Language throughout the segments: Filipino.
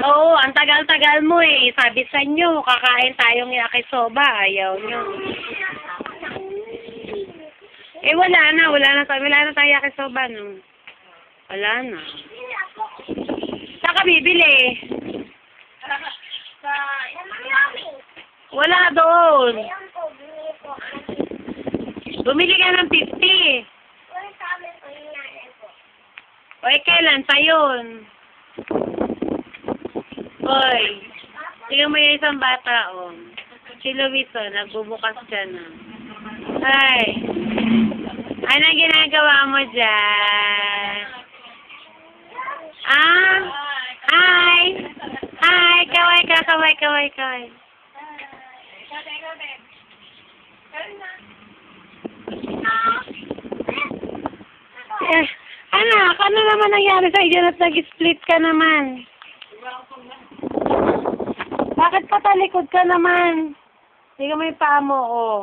Oo, ang tagal-tagal mo eh. Sabi sa inyo, kakain tayong yakisoba. Ayaw nyo. Eh, wala na. Wala na tayong yakisoba, no? Wala na. Saan ka bibili? Wala doon. Bumili ka ng 50. O, eh, kailan pa yun? Hoy, tingnan mo yung isang bata, oh. Si Luis, oh, nagbubukas dyan, oh. Ay, anong ginagawa mo dyan? Ah? Hi! Hi! Kaway ka, kaway. Eh, anak, ano naman nangyari sa iyo at nag-split ka naman? Bakit patalikod ka naman? Hindi ka may paa mo, oh.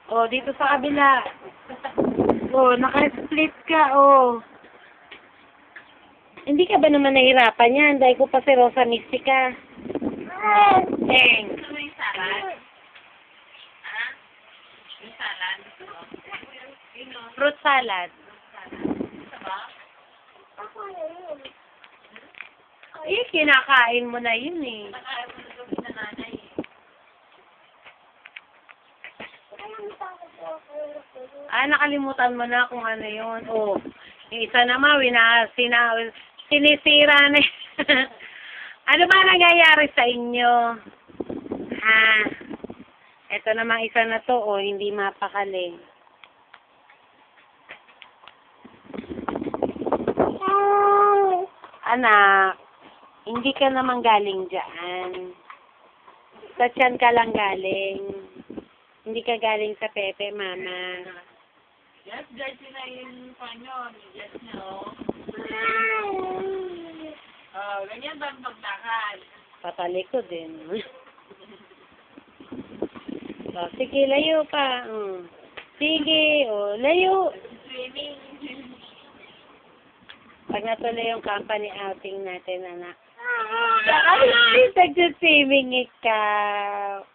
Oh, dito sa kabila. Oh, naka-split ka, oh. Hindi ka ba naman nahirapan yan? Dahil ko pa si Rosa Mystica. Deng. Gusto mo yung salad? Ha? Yung salad? Fruit salad. Gusto ba? Eh, kinakain mo na yun eh. Ayaw mo na gawin na nanay eh. Ah, nakalimutan mo na kung ano yun. Oh, yung isa naman, sinisira na. Ano ba nangyayari sa inyo? Ah, eto namang isa na to, oh, hindi mapakali. Anak, hindi ka naman galing dyan. Sa tiyan ka lang galing. Hindi ka galing sa Pepe, Mama. Yes, guys, yun na yung panyo. Yes, no? Oh, ganyan ba maglakad? Patalikod din. Oh, sige, layo pa. Sige, oh, layo. Swimming. Pag natuloy yung company outing natin, anak. Nag-swimming ikaw.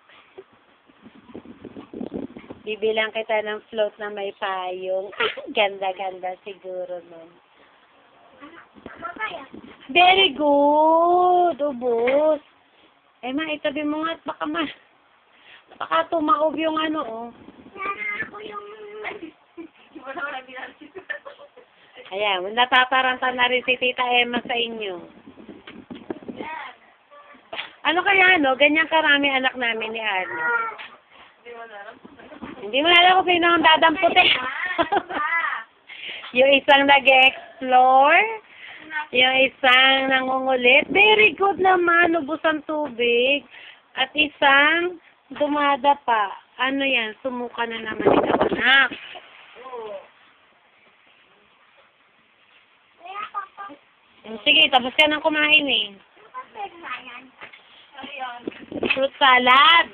Bibilang kita ng float na may payong. Ganda-ganda siguro nun. Very good. Ubus. Eh, ma, itabi mo nga at baka tumaob yung ano, oh. Wala binalik. Ayan, natataranta na rin si Tita Emma sa inyo. Ano kaya, no? Ganyan karami anak namin ni Arno. Hindi mo na alam kung sino ang dadamputin. Yung isang nag-explore, yung isang nangungulit. Very good naman, ubos ang tubig. At isang dumadapa. Ano yan? Sumuka na naman ikaw, anak. Sige, tapos ka nang kumain eh. Fruit salad.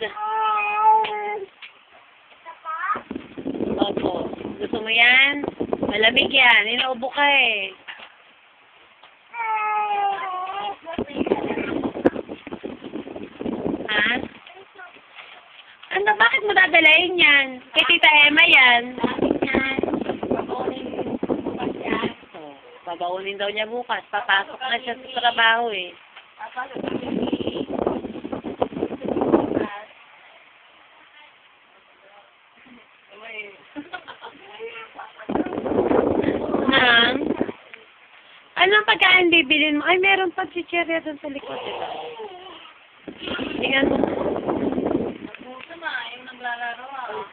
Opo. Gusto mo yan? Malamig yan. Inaubo ka eh. Ha? Ano? Bakit mo dadalayin yan? Kay Tita Emma yan. Babaunin daw niya bukas. Papasok na siya sa trabaho eh. Nang? Anong pagkain bibilin mo? Ay, meron pa chichirya doon sa likod. Diba? Tingnan mo. Gusto ma, yung naglalaro ah.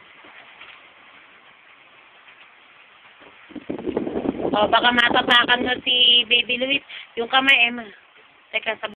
O, baka matapakan mo si Baby Luis. Yung kamay, Emma. Teka, sa